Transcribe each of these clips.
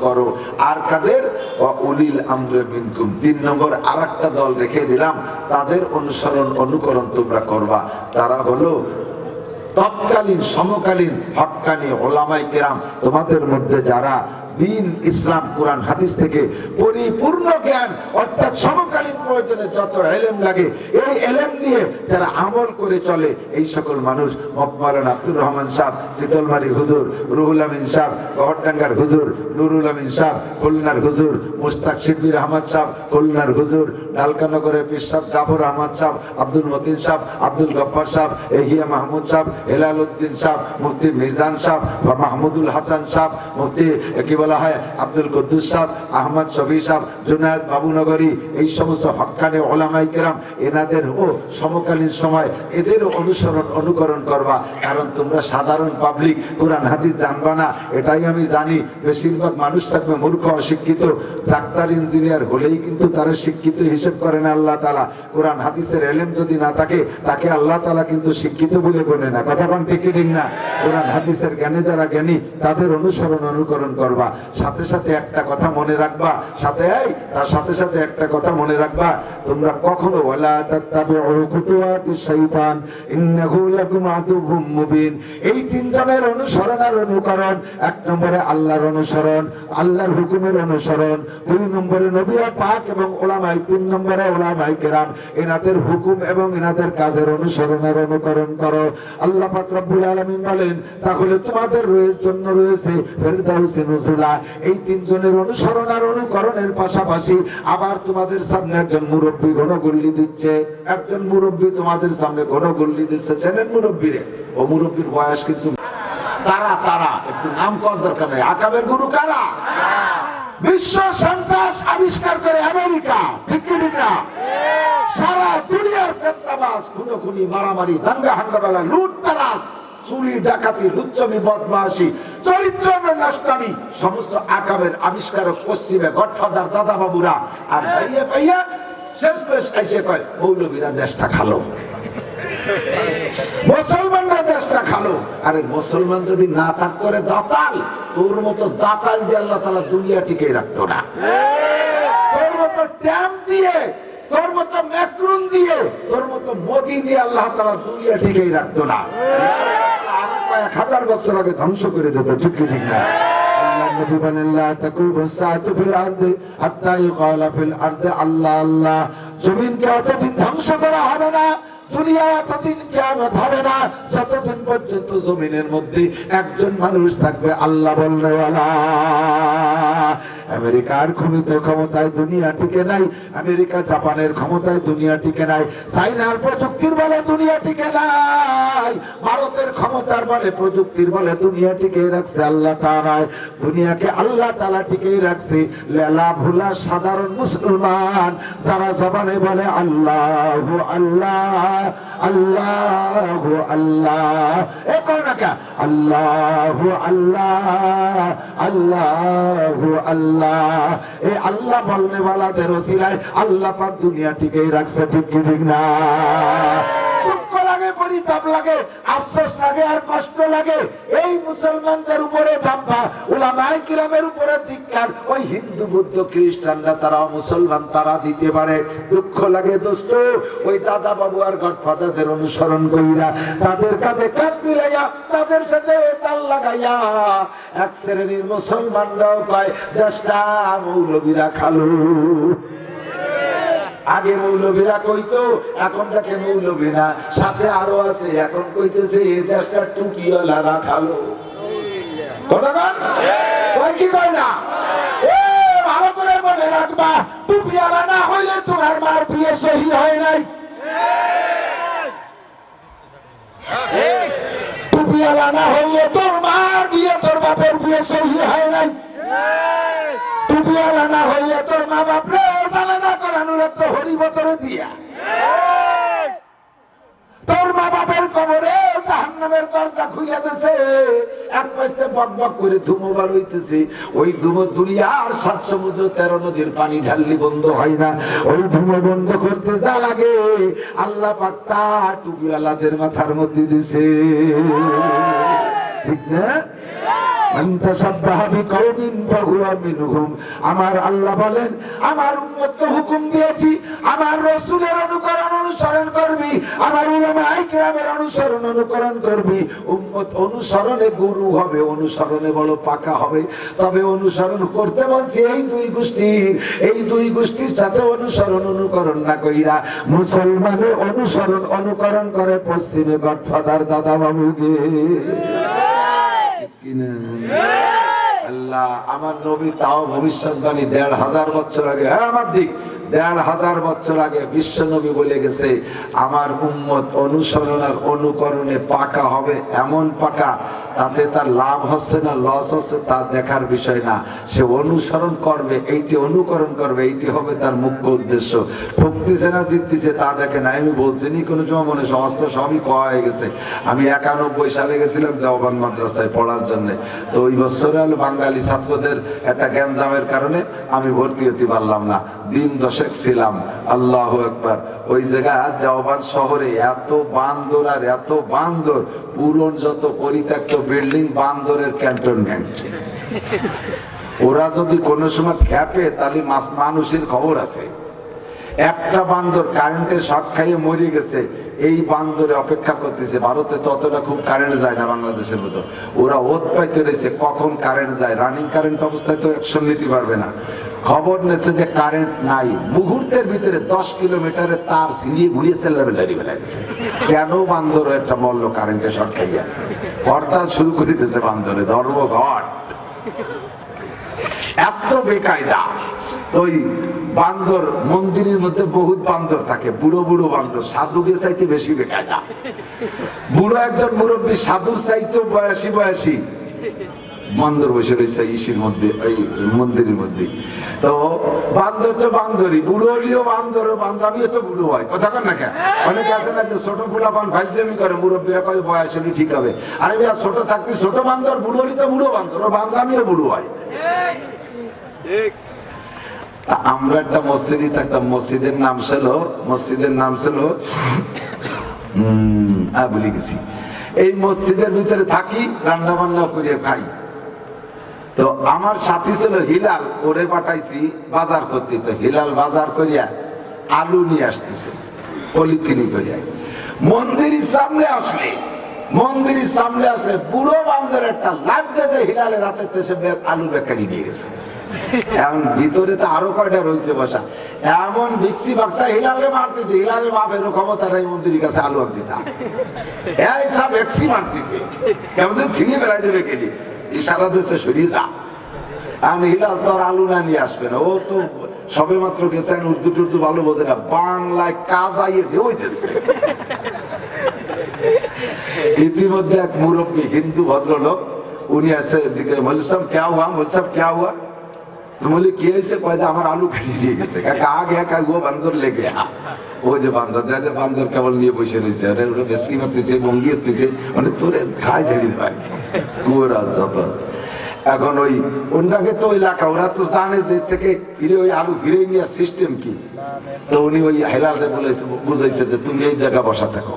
করো। আর কাদের? উলিল আমরে মিনকুম। 3 নম্বর আরেকটা দল রেখে দিলাম, তাদের অনুসরণ অনুকরণ তোমরা করবা। তারা হলো তৎকালীন সমকালীন হক্কানি ওলামায়ে কেরাম, তোমাদের মধ্যে যারা দিন ইসলাম কোরআন হাদিস থেকে পরিপূর্ণ জ্ঞান, অর্থাৎ সমকালীন প্রয়োজনে যত এলেম লাগে এই এলেম নিয়ে যারা আমল করে চলে, এই সকল মানুষ মওলানা আব্দুর রহমান সাহেব শীতলমারি হুজুর, রুহুল আমিন সাহেব গহরডাঙ্গার হুজুর, নুরুল আমিন সাহেব খুলনার হুজুর, মুস্তাক শিবির আহমদ সাহেব খুলনার হুজুর, ডালকানগরের পীর সাহেব জাফর আহমদ সাহেব, আব্দুল মতিন সাহেব, আব্দুল গফফার সাহেব, এহিয়া মাহমুদ সাহেব, হেলাল উদ্দিন সাহেব, মুফতি মিজান সাহেব, মাহমুদুল হাসান সাহেব, মুফতি কি বলা হয় আব্দুল কুদ্দুস সাহেব, আহমদ শফি সাহেব, জুনায়েদ বাবুনগরী, এই সমস্ত হক্কানি ওলামায়ে কেরাম, এনাদের সমকালীন সময় এদের অনুসরণ অনুকরণ করবা। কারণ তোমরা সাধারণ পাবলিক কোরআন হাদিস জানবা না, এটাই আমি জানি। বেশিরভাগ মানুষ থাকবে মূর্খ অশিক্ষিত, ডাক্তার ইঞ্জিনিয়ার হলেই কিন্তু তারা শিক্ষিত হিসেব করে না আল্লাহ তাআলা। কোরআন হাদিসের এলেম যদি না থাকে, তাকে আল্লাহ তাআলা কিন্তু শিক্ষিত বলে বলে না। কথা কোন ঠিক ঠিক না? কোরআন হাদিসের জ্ঞানে যারা জ্ঞানী, তাদের অনুসরণ অনুকরণ করবা। সাথে সাথে একটা কথা মনে রাখবা, তার সাথে সাথে একটা কথা মনে রাখবা, তোমরা কখনো ওয়ালা তাত্তাবিউ খুতুওয়াতিশ শাইতান ইন্নাহু লাকুম আদুউম মুবিন, এই 3 জনের অনুসরণ আর অনুকরণ। 1 নম্বরে আল্লাহর অনুসরণ, আল্লাহর হুকুমের অনুসরণ। 2 নম্বরে নবী পাক এবং উলামায়ে, 3 নম্বরে উলামায়ে কেরাম, এনাদের হুকুম এবং এনাদের কাজের অনুসরণ আর অনুকরণ করো। আল্লাহ পাক রব্বুল আলামিন বলেন, তাহলে তোমাদের জন্য রয়েছে ফেরদাউসে নুজুলা। এই 3 জনের অনুসরণ আর অনুকরণের পাশাপাশি আবার তোমাদের সামনে একজন মুরব্বী ঘনগল্লি দিচ্ছে। একজন মুরব্বী তোমাদের সামনে ঘনগল্লি দিচ্ছে। চেনেন মুরব্বীরে? ও মুরব্বীর বয়স কিন্তু তারা একটু নাম করার দরকার নেই। আকাবের গুরু কারা? বিশ্ব সন্ত্রাস আবিষ্কার করে আমেরিকা, ঠিক কি না? সারা দুনিয়ার ফেতনাবাজ, খুনোখুনি, মারামারি, দাঙ্গা হাঙ্গামা, লুটতরাজ, চুরি ডাকাতি, লুচ্চামি, বদমাশি, চরিত্র নষ্টামি, সমস্ত আকাবের আবিষ্কারক পশ্চিমে গডফাদার দাদা বাবুরা। আর ভাইয়া ভাইয়া শেষ বেশ এসে কয় মৌলবীরা দেশটা খালো, মুসলমানরা দেশটা খালো। আরে মুসলমান যদি না থাকতো রে দাতাল, তোর মতো দাতাল দিয়ে আল্লাহ তাআলা দুনিয়া টিকে রাখতো না। তোর মতো ট্যাম দিয়ে, তোর মতো ম্যাক্রুন দিয়ে, তোর মতো মোদি দিয়ে আল্লাহ তাআলা দুনিয়া টিকেই রাখতো না। 1000 বছর আগে ধ্বংস করে দিত, ঠিক ঠিক না? আল্লাহ নবী বলেন, লা তাকুমু সাআতু ফিল আরদি হাত্তা ইউকালা ফিল আরদি আল্লাহ আল্লাহ। জমিনকে অতদিন ধ্বংস করা হবে না, দুনিয়া এতদিন কিয়ামত হবে না, যতদিন পর্যন্ত জমিনের মধ্যে একজন মানুষ থাকবে আল্লাহ বলনেওয়ালা। আমেরিকার ক্ষুমিত ক্ষমতায় দুনিয়া টিকে নাই, আমেরিকা জাপানের ক্ষমতায় দুনিয়া টিকে নাই, চাইনার প্রযুক্তির বলে দুনিয়া টিকে নাই, ভারতের ক্ষমতার বলে প্রযুক্তির বলে দুনিয়া টিকে রাখছে আল্লাহ তাআলা। দুনিয়াকে আল্লাহ তাআলা টিকে রাখছে লেলা ভুলা সাধারণ মুসলমান, যারা জবানে বলে আল্লাহু আল্লাহ আল্লাহু আল্লাহ, এ কোনটা আল্লাহু আল্লাহ আল্লাহু আল্লাহ। এই আল্লাহ বলনে ওয়ালাদের ওসিলায় আল্লাহ পাক দুনিয়া টিকেই রাখছে, ঠিক কি ঠিক না? দুঃখ লাগে, পরিতাপ লাগে, আফসোস লাগে আর কষ্ট লাগে এই মুসলমানদের উপরে ধাপ্পা, উলামায়ে কিরামের উপরে ধিক্কার। ওই হিন্দু বৌদ্ধ খ্রিস্টানরা তারাও মুসলমান, তারা দিতে পারে। দুঃখ লাগে দোস্ত, ওই দাদা বাবু আর গডফাদারদের অনুসরণ কইরা, তাদের কাছে কাঁধ মিলাইয়া, তাদের সাথে চাল লাগাইয়া এক শ্রেণীর মুসলমানরাও কয় দেশটা মৌলবীরা খালো। আগে মৌলবীরা কইতো, এখন দেখে মৌলবী না, সাথে আরো আছে, এখন কইতেছে এই দেশটা টুপিওয়ালারা খালো। কথা কয় কি কয় না? ভালো করে মনে রাখবা, টুপিওয়ালা না হইলে তোমার মার বিয়ে সহি হয় নাই। টুপিওয়ালা না হইলে তোর মার বিয়ে, তোর বাপের বিয়ে সহি হয় নাই। টুপিওয়ালা না হইলে তোর মা বাপরে জানাজা করানোর তো হরিবতরে দিয়া, তোর মা বাপের কবরে জাহান্নামের দরজা খুইয়া দিয়েছে। এক পাশে বক বক করে ধুমো বার হইতেছে, ওই ধুমো দুনিয়ার 7 সমুদ্র 13 নদীর পানি ঢাললি বন্ধ হয় না। ওই ধুমো বন্ধ করতে যা লাগে আল্লাহ পাক তা টুপিওয়ালাদের মাথার মধ্যে দিছে, ঠিক না? মান তাশাব্বাহা বিকাউমিন ফাহুয়া মিনহুম। আমার আল্লাহ বলেন আমার উম্মতকে হুকুম দিয়েছি আমার রাসূলের অনুসরণ করবি, আমার উলামায়ে কিরামের অনুসরণ করবি। উম্মত অনুসরণে গুরু হবে, অনুসরণে বড় পাকা হবে। তবে অনুসরণ করতে বলছি এই দুই গোষ্ঠীর সাথে অনুকরণ না কইরা মুসলমানের অনুকরণ করে পশ্চিমে গডফাদার দাদা বাবুকে। আল্লাহ আমার নবী তাও ভবিষ্যৎবাণী ১৫০০ বছর আগে, হ্যাঁ আমার দিক ১৫০০ বছর আগে বিশ্ব নবী বলে গেছে আমার উম্মত অনুসরণ আর অনুকরণে পাকা হবে, এমন পাকা তাতে তার লাভ হচ্ছে না লস হচ্ছে তা দেখার বিষয় না। সে অনুসরণ করবে, এইটি অনুকরণ করবে, এইটি হবে তার মুখ্য উদ্দেশ্য। ঠকতেছে না জিততেছে তা দেখে না। আমি বলছিনি কোনো সময় মনে সমস্ত সবই কওয়া হয়ে গেছে। আমি ৯১ সালে গেছিলাম দেওবন্দ মাদ্রাসায় পড়ার জন্য। তো ওই বছরে হলো বাঙালি ছাত্রদের একটা গ্যাঞ্জামের কারণে আমি ভর্তি হতে পারলাম না। দিন ১০ ছিলাম। আল্লাহু আকবার। ওই জায়গা দেওবন্দ শহরে এত বান্দর আর এত বান্দর, পুরন যত পরিত্যক্ত বিল্ডিং বান্দরের ক্যান্টনমেন্ট। ওরা যদি কোনো সময় খেপে তাহলে মানুষের খবর আছে। একটা বান্দর কারেন্টের শর্ট খাইয়ে মরে গেছে, এই বান্দরে অপেক্ষা করতেছে। ভারতে তো অতটা খুব কারেন্ট যায় না বাংলাদেশের মতো। ওরা ওত পাইতে রয়েছে কখন কারেন্ট যায়। রানিং কারেন্ট অবস্থায় তো অ্যাকশন নিতে পারবে না। খবর নেছে যে কারেন্ট নাই, মুহূর্তের ভিতরে ১০ কিলোমিটারে তার সিঁড়িয়ে ঘুরিয়ে সেল্লাবেলারি বেড়াচ্ছে। কেন বান্দর একটা মল্ল কারেন্টের শর্ট খাইয়া হরতাল শুরু করে দিতেছে বান্দরে, ধর্মঘট। এত বেকায়দা। তো ওই বান্দর মন্দিরের মধ্যে বহুত বান্দর থাকে, বুড়ো বুড়ো বান্দর, সাধুকে চাইতে বেশি বেকায়দা। বুড়ো একজন মুরব্বী সাধুর চাইতে বয়সী বান্দর বসে রয়েছে ইসির মধ্যে, ওই মন্দিরের মধ্যে। তো বান্দর তো বান্দরই, বুড়ো হলেও বান্দর, বান্দরামিও তো বুড়ো হয়। কথা কন না কেন? অনেকে আছে না যে ছোট পোলাপান ফাইজলামি করে, মুরব্বীরা কয় বয়স হলে ঠিক হবে। আরে ভাইয়া ছোট থাকতে ছোট বান্দর, বুড়ো হলে তো বুড়ো বান্দর, বান্দরামিও বুড়ো হয়। আমরা একটা মসজিদে থাকতাম, মসজিদের নাম ছিল বলে গেছি। এই মসজিদের ভিতরে থাকি, রান্না বান্না করিয়া খাই। তো আমার সাথী ছিল হিলাল, ওরে পাঠাইছি বাজার করতে। তো হিলাল বাজার করিয়া আলু নিয়ে আসতেছে পলিথিনি করিয়া। মন্দিরের সামনে আসলে বুড়ো বান্দর একটা লাভ দিয়ে হিলালের হাতে আলু বেকারি নিয়ে গেছে। এমন ভিতরে তো আরো কয়টা রয়েছে বসা, এমন ভিক্সি বাক্সা হিলালে মারতেছে। হিলালের বাপেরও ক্ষমতা নাই মন্ত্রীর কাছে আলু আনতে যা, এই সব ভ্যাক্সি মারতেছে, কেমন ছিঁড়িয়ে বেড়াই দেবে কেজি, ইশারা দিচ্ছে সরিয়ে যা। আর হিলাল তো আর আলু না নিয়ে আসবে না, ও তো সবে মাত্র গেছে, উর্দু টুর্দু ভালো বোঝে না, বাংলায় কাজ আইয়ে হইতেছে। ইতিমধ্যে এক মুরব্বী হিন্দু ভদ্রলোক উনি আসে, বলছিলাম ক্যা হুয়া, তো বলি কি হয়েছে? কয় যে আমার আলু খাইয়ে দিয়ে গেছে। বান্দর লেগে ওই যে বান্দর দেখে, বান্দর কেবল নিয়ে বসে রয়েছে, বেশি মারতেছে, ভঙ্গি হতেছে, মানে তোরে খায় ছেড়ে দেয় কুয়োরা যত। এখন ওই ওনাকে তো ওই এলাকা, ওরা তো জানে যে থেকে ফিরে ওই আলু ফিরে নেওয়ার সিস্টেম কি। তো উনি ওই হেলালে বলেছে, বুঝাইছে যে তুমি এই জায়গা বসা থাকো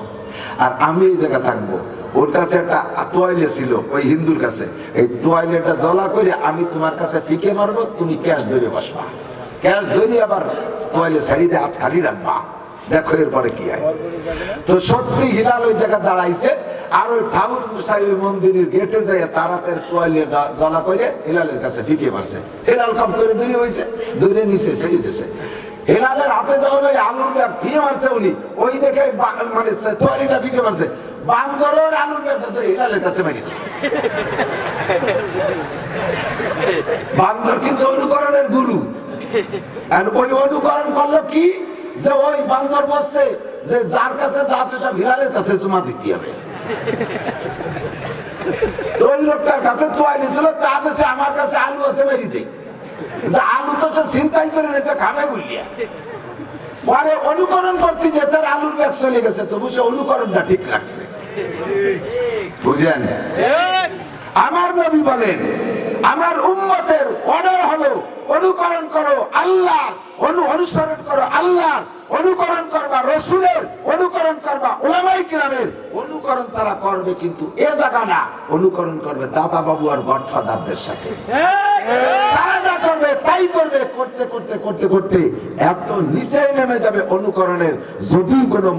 আর আমি এই জায়গা থাকবো। ওর কাছে একটা তোয়াইলে ছিল ওই হিন্দুর কাছে, এই তোয়াইলেটা দলা করে আমি তোমার কাছে ফিকে মারবো, তুমি ক্যাশ ধরে বসবা, ক্যাশ ধরে আবার তোয়াইলে সাইডে হাত খালি রাখবা, দেখো এরপরে কি হয়। তো সত্যি হিলাল ওই জায়গা দাঁড়াইছে, আর ওই ঠাকুর সাহেব মন্দিরের গেটে যায় তাড়াতাড়ি তোয়াইলে দলা করে হিলালের কাছে ফিকে মারছে। হিলাল কাম করে দূরে হয়েছে, দূরে নিচে ছেড়ে দিতেছে। হিলালের হাতে যখন ওই আলুর ব্যাগ ফিয়ে মারছে উনি, ওই দেখে মানে তোয়ালিটা ফিকে মারছে, বান্দরের আলুর ব্যাগটা ধরে হিলালের কাছে মেরে দিচ্ছে। বান্দর কিন্তু অনুকরণের গুরু। আর ওই অনুকরণ করলো কি, যে ওই বান্দর বসছে যে যার কাছে যাচ্ছে সব হিলালের কাছে তোমার দিতে হবে। তো ওই লোকটার কাছে তোয়ালি ছিল, তা আছে আমার কাছে আলু আছে মেরি দেই, যে আলু তো চিন্তাই করে নিয়েছে খাবে বলিয়া। পরে অনুকরণ করতে যে তার আলুর ব্যাগ চলে গেছে, তবু সে অনুকরণটা ঠিক রাখছে। বুঝেন? আমার নবী বলেন আমার উম্মতের অর্ডার হলো অনুকরণ করো আল্লাহর, অনুসরণ করো আল্লাহর, অনুকরণ করবা রসুলের, অনুকরণ করবা উলামায়ে কিরামের, অনুকরণ তারা করবে কিন্তু এ জায়গা না, অনুকরণ করবে দাদা বাবু আর গডফাদারদের সাথে। তারা যা করবে তাই করবে, করতে করতে করতে করতে এত নিচে নেমে যাবে অনুকরণের। যদি কোনো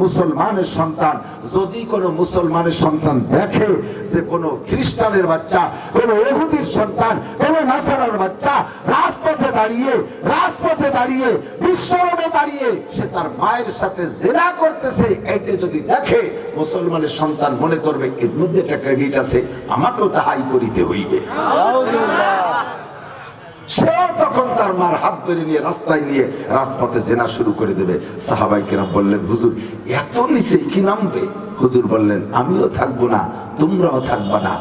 মুসলমানের সন্তান দেখে যে কোনো খ্রিস্টানের বাচ্চা, কোনো ইহুদির সন্তান, কোনো নাসারার বাচ্চা রাজপথে দাঁড়িয়ে বিশ্বরোডে দাঁড়িয়ে সে তার মায়ের সাথে জিনা করতেছে, এটা যদি দেখে মুসলমানের সন্তান মনে করবে এর মধ্যে একটা ক্রেডিট আছে, আমাকেও তাহাই করিতে হইবে। সেও তখন তার মার হাত ধরে নিয়ে রাস্তায় নিয়ে রাজপথে জেনা শুরু করে দেবে। সাহাবায়ে কেরাম বললেন, হুজুর এত নিচে কি নামবে? হুজুর বললেন, আমিও থাকবো না, তোমরাও থাকবা না।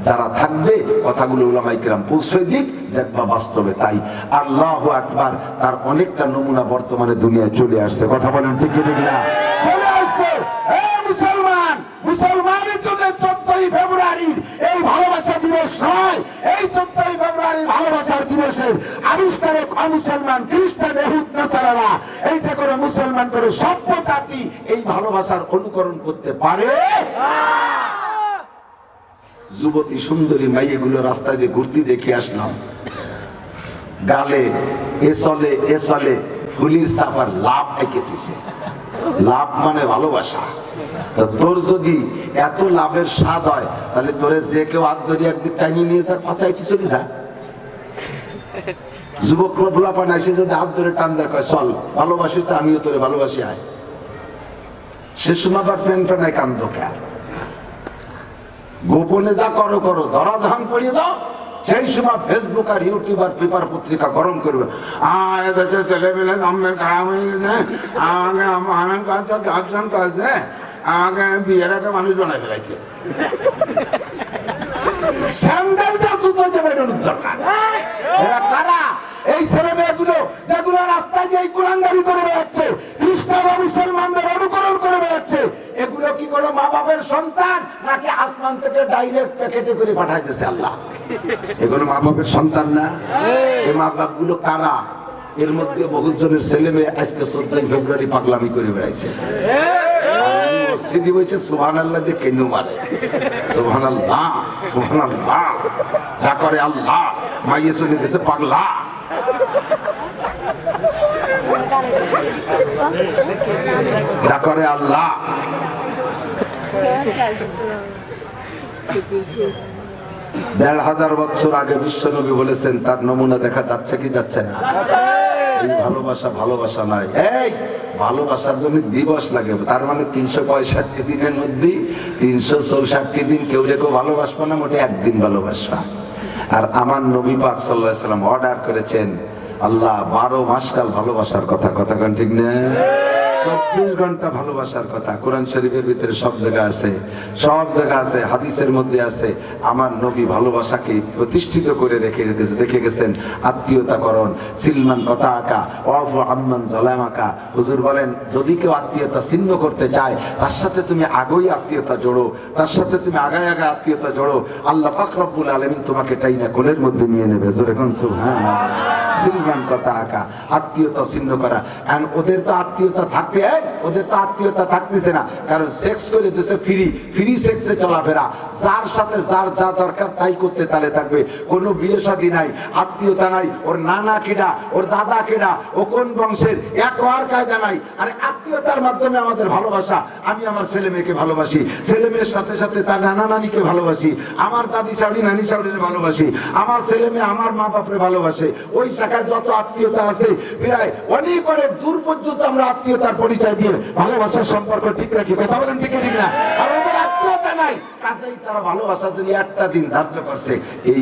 যারা থাকবে কথাগুলো উলামায়ে কেরাম পৌঁছে দিক, দেখবা বাস্তবে তাই। আল্লাহু আকবার। তার অনেকটা নমুনা বর্তমানে দুনিয়ায় চলে আসছে। কথা বলেন ঠিক কি ঠিক না? চলে আসছে। মুসলমানের জন্য 14ই ফেব্রুয়ারি এই ভালোবাসা দিবস নয়। এই 14ই ফেব্রুয়ারি ভালোবাসার দিবসের আবিষ্কারক অমুসলমান, খ্রিস্টান, ইহুদ, নাসারারা। এইটা করে মুসলমান করে সভ্য জাতি এই ভালোবাসার অনুকরণ করতে পারে। যুবতী সুন্দরী মাইয়েগুলো রাস্তায় দিয়ে ঘুরতে দেখে আসলাম, গালে এ চলে ফুলির চাপার লাভ এঁকে দিছে। লাভ মানে ভালোবাসা। তোর যদি এত লাভের স্বাদ হয়, তাহলে তোরে যে কেউ হাত ধরে একদিন টাঙিয়ে নিয়ে তার পাশে একটু চলে যা। যুবক প্রবলাপান এসে যদি হাত ধরে টান দেয়, চল ভালোবাসি তো আমিও তোরে ভালোবাসি, আয়। সে সময় আবার প্যান্ট নাই কান্দ কে গোপনে যা করো করো, ধরা যখন পড়িয়ে যাও সেই সময় ফেসবুক আর ইউটিউব আর পেপার পত্রিকা গরম করবে। ছেলেমেলে খারাপ হয়ে গেছে, আমাকে বিয়ের আগে মানুষ বানাই ফেলাইছে। স্যান্ডেলটা জুতো যাবে দরকার। এরা কারা? এই ছেলে মেয়েগুলো যেগুলো রাস্তায় যে কুলাঙ্গারি করে বেড়াচ্ছে, খ্রিস্টান মুসলমানদের অনুকরণ করে বেড়াচ্ছে, এগুলো কি কোনো মা বাপের সন্তান নাকি আসমান থেকে ডাইরেক্ট প্যাকেটে করে পাঠাইতেছে আল্লাহ? এগুলো মা বাপের সন্তান না। এই মা বাপ গুলো কারা? এর মধ্যে বহু জনের ছেলে মেয়ে আজকে 14ই ফেব্রুয়ারি পাগলামি করে বেড়াইছে। সুবহানাল্লাহ দিয়ে কেন মারে? সুবহানাল্লাহ, সুবহানাল্লাহ। যা করে আল্লাহ, মাইয়ে চলে গেছে পাগলা। যা করে আল্লাহ। 1500 বছর আগে বিশ্বনবী বলেছেন, তার নমুনা দেখা যাচ্ছে কি যাচ্ছে না? এই ভালোবাসা নয়। এই ভালোবাসার জন্য দিবস লাগে, তার মানে 365 দিনের মধ্যে 364 দিন কেউ কেউ ভালোবাসবা না, মোটে একদিন ভালোবাসবা। আর আমার নবী পাক সাল্লাল্লাহু আলাইহি সাল্লাম অর্ডার করেছেন, আল্লাহ 12 মাস কাল ভালোবাসার কথা কান ঠিক না? 24 ঘন্টা ভালোবাসার কথা কোরআন শরীফের ভিতরে সব জায়গা আছে, হাদিসের মধ্যে আছে। আমার নবী ভালোবাসাকে প্রতিষ্ঠিত করে রেখে গেছেন। আত্মীয়তাকরণ, সিলমান কথা আঁকা, ওয়াফু আম্মান জালামাকা। হুজুর বলেন, যদি কেউ আত্মীয়তা ছিন্ন করতে চায়, তার সাথে তুমি আগেই আত্মীয়তা জোড়ো, তার সাথে তুমি আগায় আত্মীয়তা জোড়ো। আল্লাহ পাক রব্বুল আলামিন তোমাকে টাইনা কোলের মধ্যে নিয়ে নেবে। জোরে কোন সুবহানাল্লাহ। সিলমান কথা আঁকা, আত্মীয়তা ছিন্ন করা। আর ওদের তো আত্মীয়তা থাকতেছে না, কারণ সেক্স করে দিতেছে ফ্রি সেক্সে চলাফেরা। যার সাথে যার যা দরকার তাই করতে তালে থাকবে। কোনো বিয়ে শাদী নাই, আত্মীয়তা নাই। ওর নানা কেডা, ওর দাদা কেডা, ও কোন বংশের, এক আর কায়দা নাই। আর আত্মীয়তার মাধ্যমে আমাদের ভালোবাসা। আমি আমার ছেলে মেয়েকে ভালোবাসি, ছেলে মেয়ের সাথে সাথে তার নানা নানিকে ভালোবাসি, আমার দাদি শাশুড়ি নানি শাশুড়িকে ভালোবাসি, আমার ছেলে মেয়ে আমার মা বাপরে ভালোবাসে। ওই শাখায় যত আত্মীয়তা আছে প্রায় অনেক দূর পর্যন্ত আমরা আত্মীয়তার পরিচয় দিয়ে ভালোবাসার সম্পর্ক ঠিক রাখি। কথা বলেন ঠিক ঠিক না? আর ওদের আত্মীয়তা নাই, কাজেই তারা ভালোবাসার জন্য একটা দিন ধার্য করছে। এই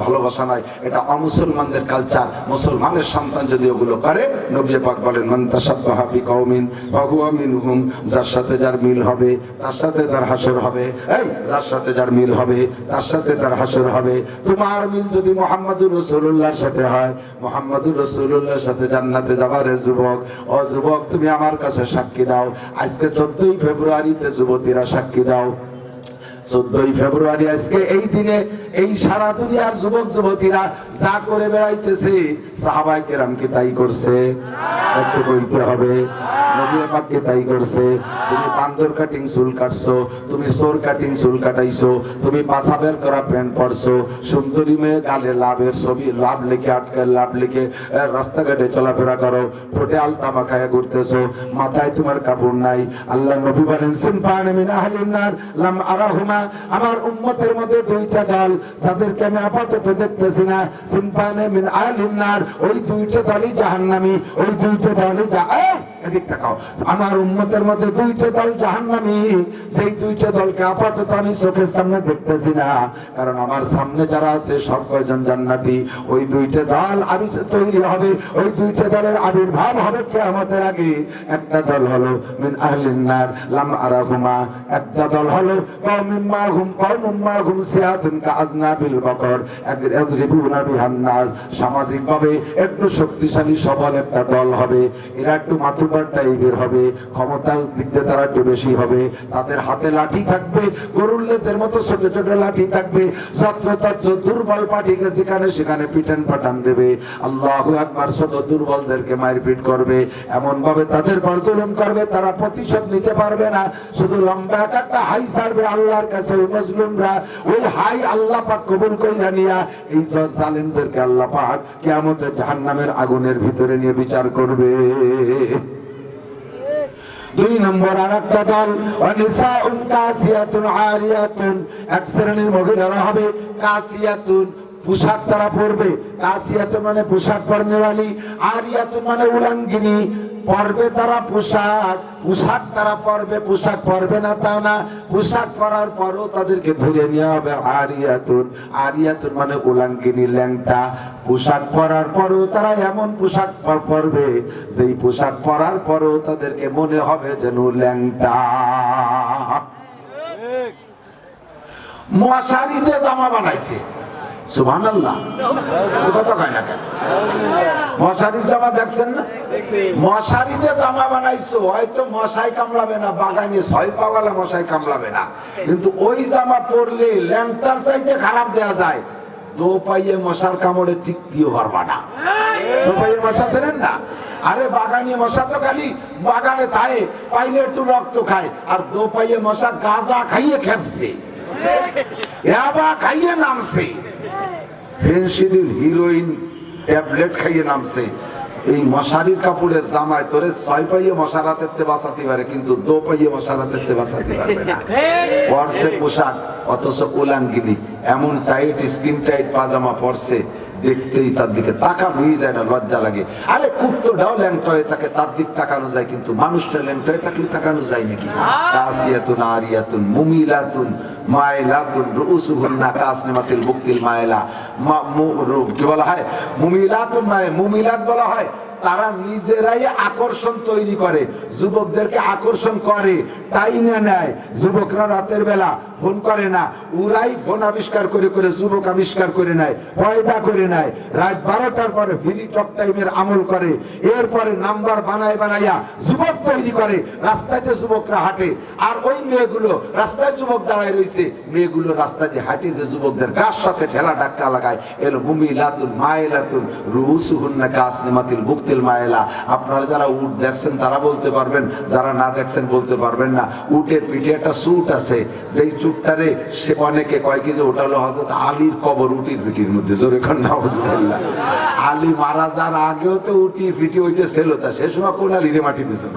ভালোবাসা নাই, এটা অমুসলমানদের কালচার। মুসলমানের সন্তান যদি ওগুলো করে, নবী পাক বলেন, মান তাশাব্বাহা বিকওমিন ফাহুয়া মিনহুম। যার সাথে যার মিল হবে তার সাথে তার হাসর হবে। এই যার সাথে যার মিল হবে তার সাথে তার হাসর হবে। তোমার মিল যদি মুহাম্মদুর রাসূলুল্লাহর সাথে হয়, মুহাম্মদুর রাসূলুল্লাহর সাথে জান্নাতে যাবা রে যুবক। ও যুবক, তুমি আমার কাছে সাক্ষী দাও। আজকে 14ই ফেব্রুয়ারিতে যুবতীরা সাক্ষী দাও। 14ই ফেব্রুয়ারি আজকে এই দিনে এই সারা দুনিয়ার যুবক যুবতীরা যা করে বেড়াইতেছে সাহাবায়ে কেরাম কি তাই করছে? একটু বলতে হবে। নবী পাককে তাই করছে। তুমি বান্দর কাটিং চুল কাটছো, তুমি সোর কাটিং চুল কাটাইছো, তুমি পাছা বের করা প্যান্ট পরছো, সুন্দরী মেয়ে গালে লাভের ছবি লাভ লিখে আটকে লাভ লিখে রাস্তাঘাটে চলাফেরা করো, ঠোঁটে আলতা মাখায় ঘুরতেছো, মাথায় তোমার কাপড় নাই। আল্লাহ নবী বলেন সিনফানে মিন আহলিন নার লাম আরাহুমা, আমার উম্মতের মধ্যে দুইটা দল যাদেরকে আমি আপাতত দেখতেছি না, সিনফানে মিন আহলিন নার, ওই দুইটা দলই জাহান্নামী, ওই দুইটা দলই এদিক তাকাও, আমার উম্মতের মধ্যে দুইটা দল জাহান্নামী, যেই দুইটা দলকে আপাতত আমি চোখের সামনে দেখতেছি না, কারণ আমার সামনে যারা আছে সব কয়জন জান্নাতি। ওই দুইটা দল আমি তৈরি হবে, ওই দুইটা দলের আবির্ভাব হবে কিয়ামতের আগে। একটা দল হলো মিন আহলিন নার লাম আরাহুমা, একটা দল হলো কওমুম মাহুম সিয়াতুন কাআজনাবিল বকর ইয়াযরিবুনা বিহান নাস, সামাজিকভাবে একটু শক্তিশালী সবল একটা দল হবে। এরা একটু মাতুবার টাইপের হবে, ক্ষমতার দিক দিয়ে তারা একটু বেশি হবে, তাদের হাতে লাঠি থাকবে, গরুর লেজের মতো ছোট ছোট লাঠি থাকবে, যত্রতত্র দুর্বল পার্টিকে যেখানে সেখানে পিটান পাঠান দেবে। আল্লাহু আকবার। ছোট দুর্বলদেরকে মারপিট করবে, এমন ভাবে তাদের পর জুলুম করবে তারা প্রতিশোধ নিতে পারবে না, শুধু লম্বা একটা হাই ছাড়বে আল্লাহর কাছে। ওই মুসলিমরা ওই হাই আল্লাহ পাক কবুল কইরা নিয়া এই জালিমদেরকে আল্লাহ পাক কিয়ামতের জাহান্নামের আগুনের ভিতরে নিয়ে বিচার করবে। 2 নম্বর আরেকটা দল ওয়ানিসাউন কাসিয়াতুন আরিয়াতুন, এক শ্রেণীর মহিলারা হবে কাসিয়াতুন, পোশাক তারা পরবে, কাসিয়াতুন মানে পোশাক পরনেওয়ালি, আরিয়াতুন মানে উলাঙ্গিনী, পরবে তারা পোশাক, পোশাক তারা পরবে, পোশাক পরবে না তা না, পোশাক পরার পরও তাদেরকে ধরে নেওয়া হবে। আরিয়াতুন, আরিয়াতুন মানে উলাঙ্গিনী ল্যাংটা, পোশাক পরার পরও তারা এমন পোশাক পরবে যেই পোশাক পরার পরও তাদেরকে মনে হবে যেন ল্যাংটা। মশারিতে জামা বানাইছে, সুবহানাল্লাহ, কথা কয় না কেন? মশারির জামা দেখছেন না? মশারিতে জামা বানাইছো, হয়তো মশাই কামড়াবে না, বাগানে 6 পাওয়ালা মশাই কামড়াবে না, কিন্তু ওই জামা পরলে ল্যাংটার চাইতে খারাপ দেয়া যায়। দো পাইয়ে মশার কামড়ে টিকতেও পারবা না। দো পাইয়ে মশা চেনেন না? আরে বাগানে মশা তো খালি বাগানে থাকে, পাইলে একটু রক্ত খায়, আর দো পাইয়ে মশা গাঁজা খাইয়ে খেপছে, ইয়াবা খাইয়ে নামছে, ফেন্সিডিল হিরোইন ট্যাবলেট খাইয়ে নামছে। এই মশারির কাপড়ের জামায় তোরে 6 পাইয়ে মশার হাতে বাঁচাতে পারে, কিন্তু 2 পাইয়ে মশার হাতে বাঁচাতে পারবে না। পরছে পোশাক অথচ উলাঙ্গিনী, এমন টাইট স্কিন টাইট পাজামা পরছে, দেখতেই তার দিকে তাকানোই যায় না, লজ্জা লাগে। আরে কুত্তটাও ল্যাংটা হয়ে থাকে, তার দিক তাকানো যায়, কিন্তু মানুষটা ল্যাংটা হয়ে থাকলে তাকানো যায় নাকি? কাসিয়াতুন আরিয়াতুন মুমিলাতুন মাইলাতুন রুউসুহুন্না কাসনিমাতিল বুকতিল মাইলা, কি বলা হয়? মুমিলাতুন, মুমিলাত বলা হয় তারা নিজেরাই আকর্ষণ তৈরি করে, যুবকদেরকে আকর্ষণ করে, তাই না নেয়। যুবকরা রাতের বেলা ফোন করে না, ওরাই ফোন আবিষ্কার করে করে যুবক আবিষ্কার করে নেয়, পয়দা করে নেয়, রাত 12টার পরে ফ্রি টক টাইমের আমল করে, এরপরে নাম্বার বানাইয়া যুবক তৈরি করে, রাস্তায় যুবকরা হাঁটে, আর ওই মেয়েগুলো রাস্তায় যুবক দাঁড়ায় রয়েছে, মেয়েগুলো রাস্তায় যে হাঁটে যে যুবকদের গাছ সাথে ঠেলা ধাক্কা লাগায়, এলো মুমিলাতুন মাইলাতুন রুউসুহুন্না কাসনিমাতিল বুকতিল মাইলা। আপনারা যারা উট দেখছেন তারা বলতে পারবেন, যারা না দেখছেন বলতে পারবেন না। উটের পিঠে একটা সুট আছে, যেই চুটটারে সে অনেকে কয় কি যে ওটা হলো হযরত আলীর কবর উটির পিঠির মধ্যে, জোরে কর নাউজুবিল্লাহ। আলী মারা যাওয়ার আগেও তো উটির পিঠে ওইটা ছিল, তা সে সময় কোন আলীরে মাটি দিয়েছে?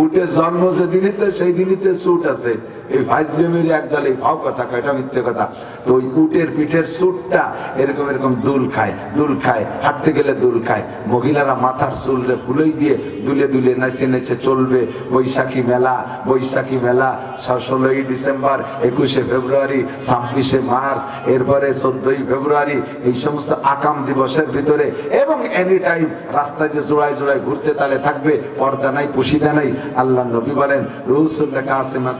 উটের জন্ম যেদিনই তো সেই দিনই সুট আছে। এই ভাইজলেমের একদল এই ভাও কথা কয়, এটা মিথ্যে কথা। তো ওই উটের পিঠের সুটটা এরকম এরকম দুল খায়, দুল খায়, হাঁটতে গেলে দুল খায়। মহিলারা মাথার চুলরে ফুলই দিয়ে দুলে দুলে নেচে নেচে চলবে। বৈশাখী মেলা, বৈশাখী মেলা 16ই ডিসেম্বর, 21শে ফেব্রুয়ারি, 26শে মার্চ, এরপরে 14ই ফেব্রুয়ারি, এই সমস্ত আকাম দিবসের ভিতরে এবং এনি টাইম রাস্তায় যে জোড়ায় জোড়ায় ঘুরতে তালে থাকবে, পর্দা নাই, পুশিদা নাই। আল্লাহ নবী বলেন রুসুল্লাহ কাসিমাত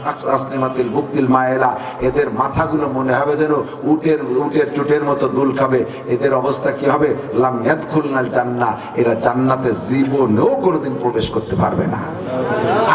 সাইমাতিল মুক্তিল মায়েলা, এদের মাথাগুলো মনে হবে যেন উটের চুটের মতো দুল খাবে। এদের অবস্থা কি হবে? লাম ইয়াদখুলনাল জান্নাহ, এরা জান্নাতে জীবনেও কোনোদিন প্রবেশ করতে পারবে না।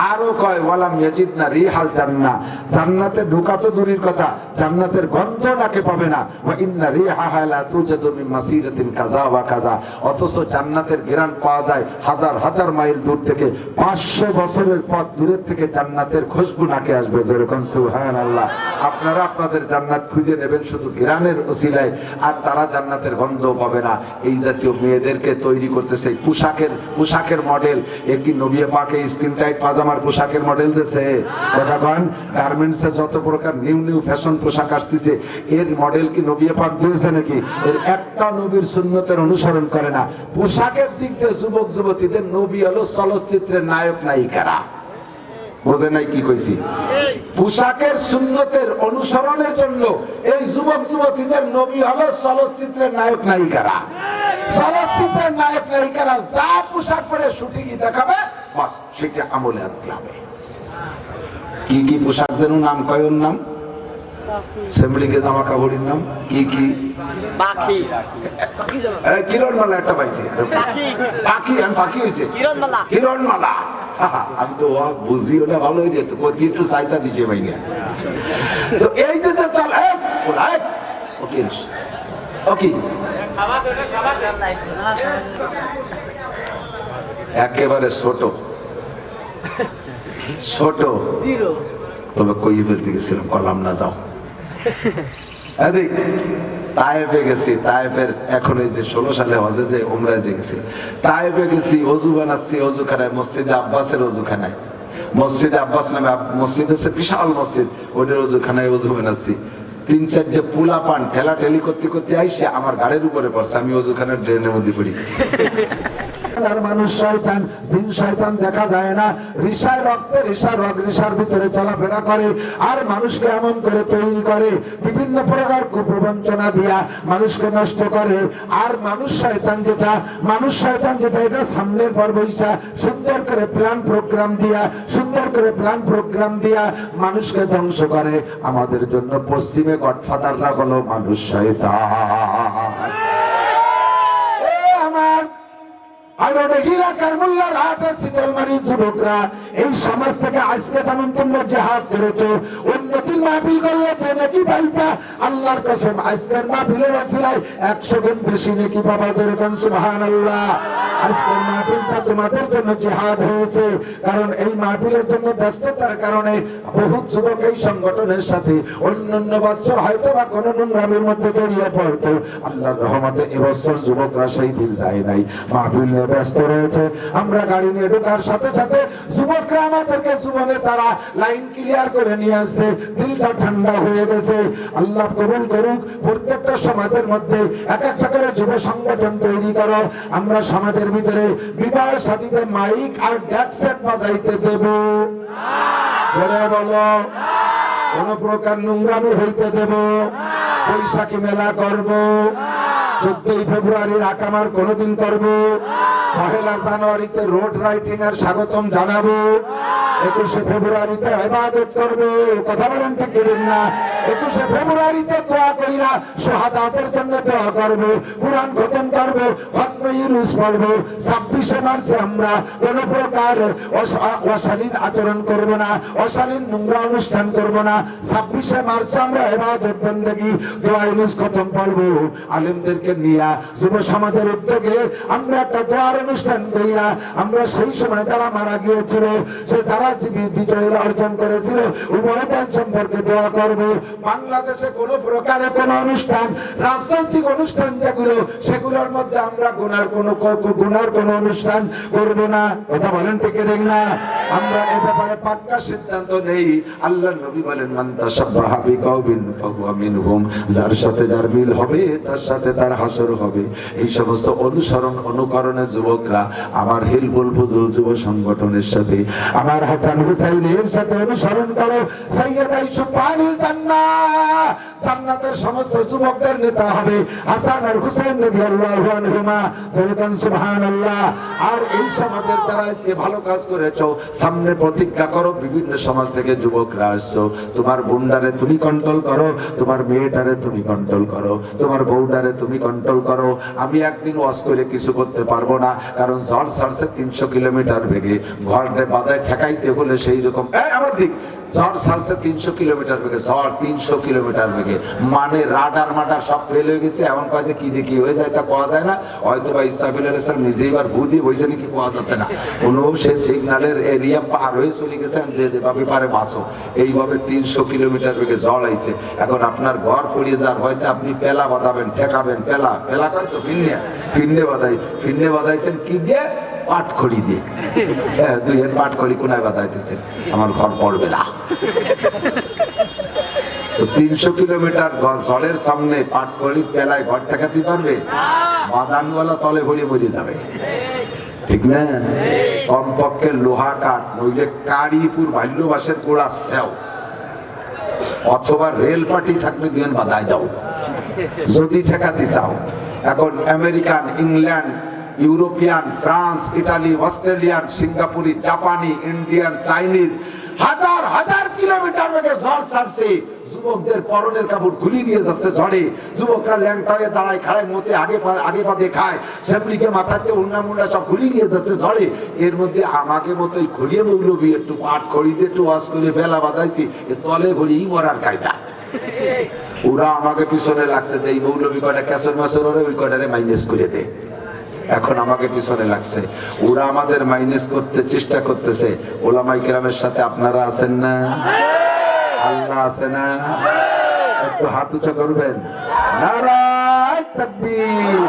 আরো কয় ওয়ালাম ইয়াজিদনা রিহাল জান্নাহ, জান্নাতে ঢোকা তো দূরের কথা, জান্নাতের গন্ধ নাকে পাবে না। ওয়া ইন্না রিহাহা লা তুজাদু মিন মাসিরাতিন কাযা ওয়া কাযা, অথচ জান্নাতের ঘ্রাণ পাওয়া যায় হাজার হাজার মাইল দূর থেকে, 500 বছরের পথ দূরের থেকে জান্নাতের খুশবু নাকে আসবে। যেরকম সুবহানাল্লাহ। আপনারা আপনাদের জান্নাত খুঁজে নেবেন শুধু ঘ্রাণের ওসিলায়, আর তারা জান্নাতের গন্ধ পাবে না। এই জাতীয় মেয়েদেরকে তৈরি করতেছে পোশাকের মডেল। এর কি নবী পাকে স্কিন টাইট পাজামার পোশাকের মডেল দিয়েছে? দেখুন গার্মেন্টসে যত প্রকার নিউ ফ্যাশন পোশাক আসতেছে, এর মডেল কি নবী পাক দিয়েছে নাকি? এর একটা নবীর সুন্নতের অনুসরণ করে না। পোশাকের দিক দিয়ে যুবক যুবতীদের নবী হলো চলচ্চিত্রের নায়ক নায়িকারা। বোঝে নাই কি কইছি? পোশাকের সুন্নতের অনুসরণের জন্য এই যুবক যুবতীদের নবী হলো চলচ্চিত্রের নায়ক নায়িকারা। চলচ্চিত্রের নায়ক নায়িকারা যা পোশাক পরে শুটিং দেখাবে, বাস সেটা আমলে আনতে হবে। কি কি পোশাক যেন নাম কয়, ওর নাম সেমলিকে জামা কাপড়ের নাম কি কি? পাখি, কিরণমালা একটা পাইছি। পাখি আমি পাখি হয়েছে কিরণমালা। আমি তো বুঝিও না ভালো হয়ে যেত, একটু চাইতা দিছে ভাইয়া। তো এই যে চল ওকে ওকে একেবারে ছোট তবে কই বলতে গেছিলাম, করলাম না, যাও। তায়েফে গেছি, তায়েফের এখন এই যে 16 সালে হজে যে উমরায় যে গেছি, তায়েফে গেছি, অজু বানাচ্ছি অজুখানায়, মসজিদে আব্বাসের অজুখানায়। মসজিদে আব্বাস নামে মসজিদ আছে, বিশাল মসজিদ, ওইটার অজুখানায় অজু বানাচ্ছি। 3-4টে পোলা পান ঠেলা ঠেলি করতে করতে আইসে আমার গাড়ির উপরে পড়ছে, আমি অজুখানার ড্রেনের মধ্যে পড়ি গেছি। আর মানুষ শয়তান, জিন শয়তান দেখা যায় না, রিসার রক্তে রিসার ভিতরে চলাফেরা করে, আর মানুষকে এমন করে তৈরি করে বিভিন্ন প্রকার কুপ্রবঞ্চনা দিয়া মানুষকে নষ্ট করে। আর মানুষ শয়তান যেটা এটা সামনের পর বৈশা সুন্দর করে প্ল্যান প্রোগ্রাম দিয়া মানুষকে ধ্বংস করে। আমাদের জন্য পশ্চিমে গডফাদাররা হলো মানুষ শয়তান। আমার এই সমাজ থেকে আজকে যেমন তোমরা জিহাদ করেছো, উন্নতির মাহফিল করলে যে নাকি পাইতা, আল্লাহর কসম আজকের মাহফিলের ওসিলায় 100 গুণ বেশি নাকি পাবা। যেরকম সুবহানাল্লাহ। আজকের মাহফিলটা তোমাদের জন্য জিহাদ হয়েছে, কারণ এই মাহফিলের জন্য ব্যস্ততার কারণে বহু যুবক এই সংগঠনের সাথে অন্যান্য বছর হয়তো বা কোনো নোংরামের মধ্যে জড়িয়ে পড়তো। আল্লাহর রহমতে এবছর যুবকরা সেই দিন যায় নাই, মাহফিল ব্যস্ত রয়েছে। আমরা গাড়ি নিয়ে ঢোকার সাথে সাথে যুবকরা আমাদেরকে জীবনে তারা লাইন ক্লিয়ার করে নিয়ে আসছে, দিলটা ঠান্ডা হয়ে গেছে। আল্লাহ কবুল করুক। প্রত্যেকটা সমাজের মধ্যে এক একটা করে যুব সংগঠন তৈরি করো। আমরা সমাজের ভিতরে বিবাহ শাদীতে মাইক আর ড্যাক সেট বাজাইতে দেব না, বলো কোন প্রকার নোংরামি হইতে দেব। বৈশাখী মেলা করব, 14 ফেব্রুয়ারির আকামার কোনদিন করব, 1 জানুয়ারিতে রোড রাইটিং এর স্বাগতম জানাবো, 21 ফেব্রুয়ারিতে ইবাদত করব। কথা বলেন ঠিক না? 21 ফেব্রুয়ারিতে দোয়া কইরা শাহাদাতের জন্য দোয়া করব, কুরআন খতম করব, খতমে ইউনুস পড়ব। 26 মার্চে আমরা কোন প্রকার অশালীন আচরণ করব না, অশালীন নোংরা অনুষ্ঠান করব না। 26 মার্চে আমরা ইবাদত বন্দেগী দোয়া ইউনুস খতম পড়ব। আলেমদেরকে নিয়ে যুব সমাজের উদ্যোগে আমরা একটা দোয়ার অনুষ্ঠান কইরা আমরা সেই সময় যারা মারা গিয়েছিল, সে যারা বিজয় অর্জন করেছিল, উভয়তার সম্পর্কে দোয়া করব। বাংলাদেশে কোন প্রকারের কোন অনুষ্ঠান, রাজনৈতিক অনুষ্ঠান যেগুলো, সেগুলোর মধ্যে আমরা গুনার কোন অনুষ্ঠান করব না। কথা বলেন ঠিক না? আমরা এ ব্যাপারে পাক্কা সিদ্ধান্ত নেই। আল্লাহর নবী বলেন, মান তাশাব্বাহা বিকাউমিন ফাহুয়া মিনহুম, যার সাথে যার মিল হবে তার সাথে তার হাসর হবে। এই সমস্ত অনুকরণে যুবকরা আমার হিলবুল ফুজুল যুব সংগঠনের সাথে, আমার হাসান হুসাইনের সাথে অনুসরণ করো। সাইয়্যিদ আইসুফ আলিল জান্নাহ জান্নাতের সমস্ত যুবকদের নেতা হবে হাসান আর হুসেন রাদিয়াল্লাহু আনহুমা। সুবহানাল্লাহ। আর এই সমাজের যারা আজকে ভালো কাজ করেছো, সামনে প্রতিজ্ঞা করো, বিভিন্ন সমাজ থেকে যুবকরা আসছো, তোমার বোনডারে তুমি কন্ট্রোল করো, তোমার মেয়েটারে তুমি কন্ট্রোল করো, তোমার বউডারে তুমি কন্ট্রোল করো। আমি একদিন ওয়াজ করে কিছু করতে পারবো না, কারণ ঝড় ছাড়ছে 300 কিলোমিটার বেগে, ঘরে বাধায় ঠেকাইতে হলে সেই রকম আমার দিক ঝড় ছাড়ছে 300 কিলোমিটার বেগে, ঝড় 300 কিলোমিটার বেগে, মানে রাডার মাডার সব ফেল হয়ে গেছে। এমন কাজে কি দেখি হয়ে যায় তা পাওয়া যায় না, হয়তো বা ইসরাফিল আলাইহিস সালাম নিজেই বার ভূ দিয়ে বসে নাকি পাওয়া যাচ্ছে না, কোনো সে সিগন্যালের এরিয়া পার হয়ে চলে গেছেন, যে যেভাবে পারে বাঁচো। এইভাবে 300 কিলোমিটার বেগে ঝড় আইছে। এখন আপনার ঘর পড়িয়ে যার হয়তো আপনি পেলা বাঁধাবেন, ঠেকাবেন, পেলা পেলা কয় তো ফিন্নে বাঁধাইছেন কি দিয়ে? পাটখড়ি দিয়ে। দুই এর পাটখড়ি কোনায় বাঁধাই দিচ্ছেন, আমার ঘর পড়বে না। 300 কিলোমিটার ঝড়ের সামনে পাটখড়ি পেলায় ঘর ঠেকাতে পারবে? বাদানওয়ালা তলে ভরে মরে যাবে, ঠিক না? কমপক্ষে লোহা কাঠ, নইলে কারিপুর ভাল্যবাসের পোড়া সেও, অথবা রেল পাটি থাকলে দুজন বাধায় যাও যদি ঠেকাতে চাও। এখন American, England, European, France, Italy, Australian, সিঙ্গাপুরি, জাপানি, ইন্ডিয়ান, চাইনিজ হাজার হাজার কিলোমিটার বেগে ঝড় ছাড়ছে। যুবকদের পরনের কাপড় খুলি নিয়ে যাচ্ছে ঝড়ে, যুবকরা ল্যাংটা হয়ে দাঁড়ায়, খায় মতে আগে পাতে খায়, সেমনিকে মাথাতে উন্না মুন্ডা সব খুলি নিয়ে যাচ্ছে ঝড়ে। এর মধ্যে আমাকে মতোই খুলিয়ে মৌলবি একটু পাট খড়িতে একটু ওয়াশ করে বেলা বাঁধাইছি, তলে ভরি মরার কায়দা। ওরা আমাকে পিছনে লাগছে যে এই মৌলবি কয়টা ক্যাসর মাসের ওরে ওই কয়টারে মাইনাস করে দেয়। এখন আমাকে পিছনে লাগছে, ওরা আমাদের মাইনাস করতে চেষ্টা করতেছে। ওলামায়ে কেরামের সাথে আপনারা আছেন না? আল্লাহ আছে না? একটু হাত উঁচা করবেন। নারায়ে তাকবীর।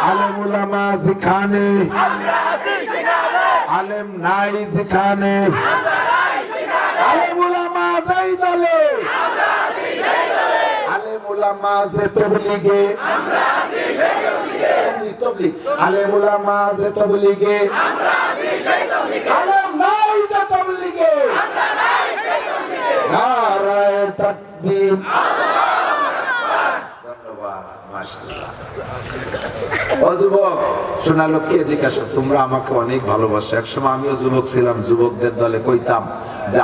আলেম উলামা যেখানে, আলেম নাই যেখানে, আলেম উলামা যেই দলে, আলেম উলামা যে তবলিগে, আলেম উলামা যে তবলিগে, আলেম নাই যে তবলিগে, নারায়ে তাকবীর। ধন্যবাদ, মাশাআল্লাহ। ও যুবক, শোনা লোককে এদিকে আসো, তোমরা আমাকে অনেক ভালোবাসো। একসময় আমিও যুবক ছিলাম, যুবকদের দলে কইতাম যে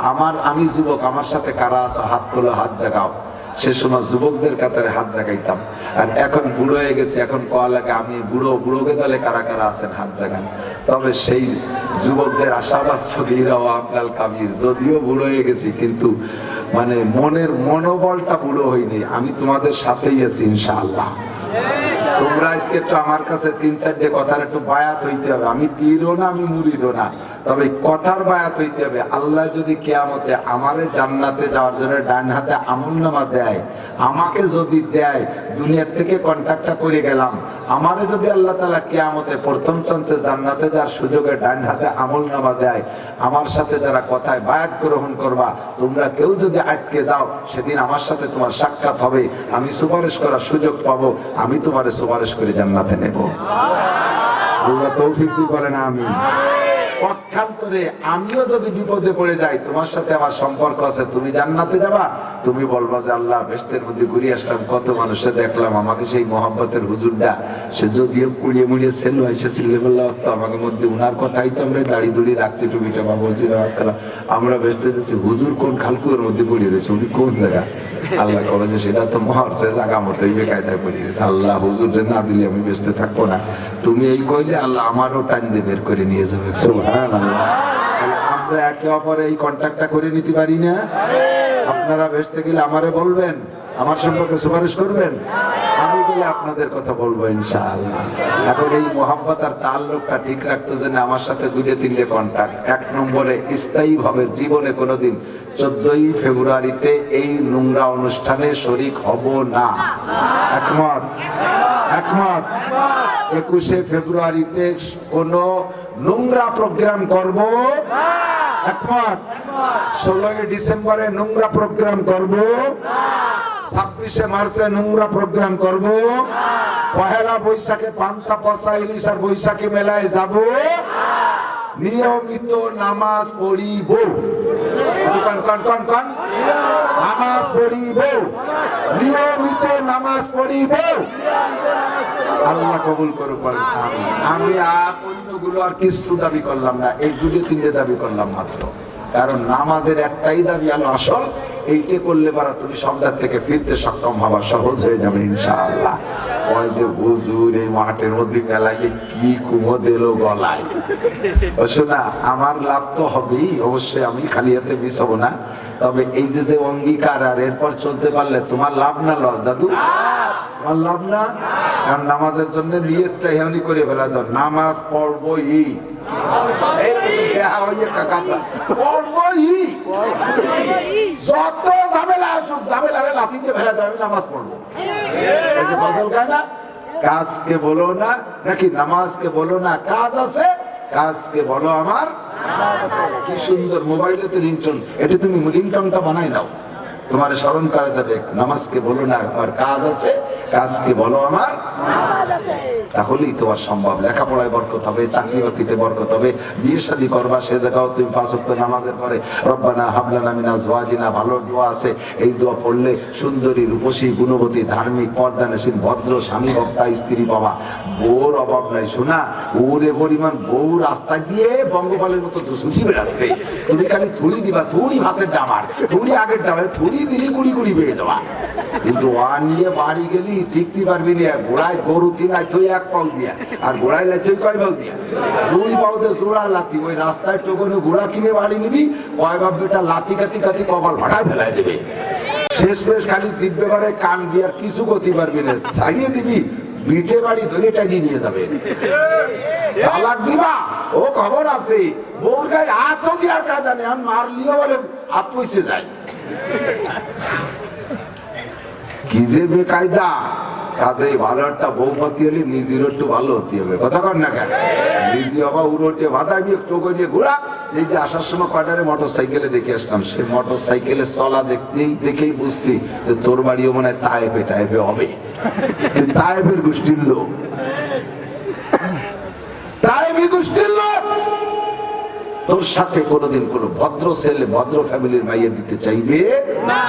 আমি যুবক, আমার সাথে কারা আছো হাত তোলো, হাত জাগাও। সে সময় যুবকদের কাতারে হাত জাগাইতাম। আর এখন বুড়ো হয়ে গেছি, এখন কয়া লাগে আমি বুড়োকে দলে কারা কারা আছেন হাত জাগান। তবে সেই যুবকদের আশাবাদ সগীরাও আবদাল কাবির, যদিও বুড়ো হয়ে গেছি কিন্তু মানে মনের মনোবলটা বুড়ো হয়নি। আমি তোমাদের সাথেই আছি ইনশাআল্লাহ। তোমরা আজকে একটু আমার কাছে 3-4টে কথার একটু বায়াত হইতে হবে। আমি পীরও না, আমি মুরিদও না, তবে কথার বায়াত হইতে হবে। আল্লাহ যদি কিয়ামতে আমারে জান্নাতে যাওয়ার জন্য ডান হাতে আমলনামা দেয়, আমাকে যদি দেয়, দুনিয়ার থেকে কন্ট্রাক্টটা করে গেলাম, আমারে যদি আল্লাহ তাআলা কিয়ামতে প্রথম চান্সে জান্নাতে যাওয়ার সুযোগে ডান হাতে আমলনামা দেয়, আমার সাথে যারা কথায় বায়াত গ্রহণ করবা, তোমরা কেউ যদি আটকে যাও, সেদিন আমার সাথে তোমার সাক্ষাৎ হবে, আমি সুপারিশ করার সুযোগ পাবো, আমি তোমারে সুপারিশ করে জান্নাতে নেব। আল্লাহ তৌফিক দি বলেন আমিন। পক্ষান্তরে আমিও যদি বিপদে পড়ে যাই, তোমার সাথে আমার সম্পর্ক আছে, তুমি জান্নাতে যাবা, তুমি বলবা যে আল্লাহ বেহেশতের মধ্যে ঘুরে আসলাম, কত মানুষে দেখলাম, আমাকে সেই মহব্বতের হুজুরটা, সে যদিও কুড়িয়ে মুড়িয়ে ছেলে হয়েছে ছিল্লে বললো, তো আমাকে মধ্যে উনার কথাই তো আমরা দাড়ি দুড়ি রাখছি, টুপিটা বা বলছি আমরা বেহেশতে যাচ্ছি, হুজুর কোন খালকুয়ের মধ্যে পড়িয়ে রয়েছে, উনি কোন জায়গা? আল্লাহ কবে যে সেটা তো মহর্ষে জায়গা মতো এই বেকায়দায় পড়িয়ে গেছে। আল্লাহ হুজুরে না দিলে আমি বেহেশতে থাকবো না, তুমি এই কইলে আল্লাহ আমারও টাইম দিয়ে বের করে নিয়ে যাবে। সুবহানাল্লাহ। আমরা একে অপরে এই কন্ট্যাক্টটা করে নিতে পারি না? আপনারা বেহেশতে গেলে আমারে বলবেন, আমার সম্পর্কে সুপারিশ করবেন, আমি বলে আপনাদের কথা বলবো ইনশাআল্লাহ। এখন এই মোহাব্বত আর তাআল্লুকটা ঠিক রাখতে জন্য আমার সাথে 2-3টে কন্ট্যাক্ট। 1 নম্বরে স্থায়ী ভাবে জীবনে কোনোদিন 14ই ফেব্রুয়ারিতে এই নোংরা অনুষ্ঠানে শরীক হব না। একমত? 21শে ফেব্রুয়ারিতে কোন নোংরা প্রোগ্রাম করব না। একমত? 16ই ডিসেম্বরে নোংরা প্রোগ্রাম করব না। 26শে মার্চে নোংরা প্রোগ্রাম করব না। পহেলা বৈশাখে পান্তা পচা ইলিশ আর বৈশাখী মেলায় যাব না। নিয়মিত নামাজ পড়িব। নামাজ পড়িব, নিয়মিত নামাজ পড়িব। আল্লাহ কবুল করুক। আমি আর অন্যগুলো আর কিছু দাবি করলাম না, এই দুটো তিনটে দাবি করলাম মাত্র। কারণ নামাজের একটাই দাবি আল্লাহ আসল, এইটা করলে পারা তুমি সন্ধ্যার থেকে ফিরতে সক্ষম হওয়া সহজ হয়ে যাবে ইনশাআল্লাহ। ওই যে হুজুর এই মাঠের মধ্যে মেলাকে কি কুমো দিল গলায়, শোনা আমার লাভ তো হবেই অবশ্যই, আমি খালি হাতে মিস হবো না। তবে এই যে অঙ্গীকার আর এরপর চলতে পারলে তোমার লাভ না লস দাদু? তোমার লাভ না? কারণ নামাজের জন্য নিয়তটা এমনি করে ফেলা দাও, নামাজ পড়বই, যত ঝামেলা আসুক ঝামেলারে লাথিতে ফেলা দেবে, নামাজ পড়বো। কাজকে বলো না নাকি নামাজকে বলো না কাজ আছে, কাজকে বলো আমার। কি সুন্দর মোবাইলে তো রিংটোন, এটা তুমি রিংটোনটা বানাই নাও, তোমার স্মরণ করা যাবে। নামাজকে বলো না আমার কাজ আছে, কাজকে বলো আমার। তাহলেই তোমার সম্ভব, লেখাপড়ায় বরকত হবে, চাকরি বাকরিতে বরকত হবে, বিয়ে শাদী করবা সে জায়গাও তুমি 5 ওয়াক্ত নামাজের পরে রব্বানা হাব লানা মিন আজওয়াজিনা, ভালো দোয়া আছে, এই দোয়া পড়লে সুন্দরী, রূপসী, গুণবতী, ধার্মিক, পর্দানশীল, ভদ্র স্বামী ভক্তা স্ত্রী পাবা। বউর অভাব নাই শোনা, ওরে পরিমাণ বউ রাস্তা দিয়ে বঙ্গপালের মতো ছুটি বেড়াচ্ছে, তুমি খালি থুড়ি দিবা, থুড়ি ভাষের ডামার, থুড়ি আগের ডামার, থুড়ি দিলি কুড়ি কুড়ি বেয়ে দেওয়া। কিন্তু ওয়া নিয়ে বাড়ি গেলি ঠিকতে পারবি না, ঘোড়ায় গরু তিনায় থই এক পাল দিয়া, আর ঘোড়ায় লাথই কয় পাল দিয়া, 2 পাউতে জোড়া লাথি। ওই রাস্তায় টোকনে ঘোড়া কিনে বাড়ি নিবি, কয় বাপ বেটা লাথি কাতি কাতি কপাল ভাটায় ফেলায় দেবে। শেষ বেশ খালি জিভে বারে কান দিয়ে আর কিছু করতে পারবি না, ছাড়িয়ে দিবি, বিটে বাড়ি ধরে টাইনি নিয়ে যাবে। তালাক দিবা ও খবর আছে, বউর গায়ে হাতও দেওয়ার কাজ জানে, আর মারলিও বলে হাত পয়সে যায়। কি যে বেকায়দা, কাজে ভালো একটা বউ পাতি হলে নিজের একটু ভালো হতে হবে, কথা কর না কেন? নিজে বাবা উড়োটে ভাতাবি একটু করে ঘোরা। এই যে আসার সময় কয়টারে মোটর সাইকেলে দেখে আসলাম, সে মোটর সাইকেলে চলা দেখেই বুঝছি যে তোর বাড়িও মনে হয় তায়েফে টাইপে হবে, তায়েফের গোষ্ঠীর লোক, তায়েফি গোষ্ঠীর লোক। তোর সাথে কোনোদিন কোনো ভদ্র ছেলে ভদ্র ফ্যামিলির মাইয়ে দিতে চাইবে না।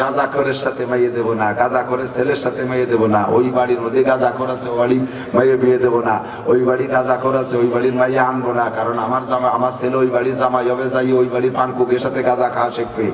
গাঁজাখোরের সাথে মাইয়ে দেবো না, গাঁজাখোরের ছেলের সাথে মাইয়ে দেবো না, ওই বাড়ির মধ্যে গাঁজাখোর আছে ওই বাড়ি মাইয়ে বিয়ে দেবো না, ওই বাড়ি গাঁজাখোর আছে ওই বাড়ির মাইয়ে আনবো না, কারণ আমার আমার ছেলে ওই বাড়ির জামাই হবে, যাই ওই বাড়ির পানকুকের সাথে গাঁজা খাওয়া শিখবে।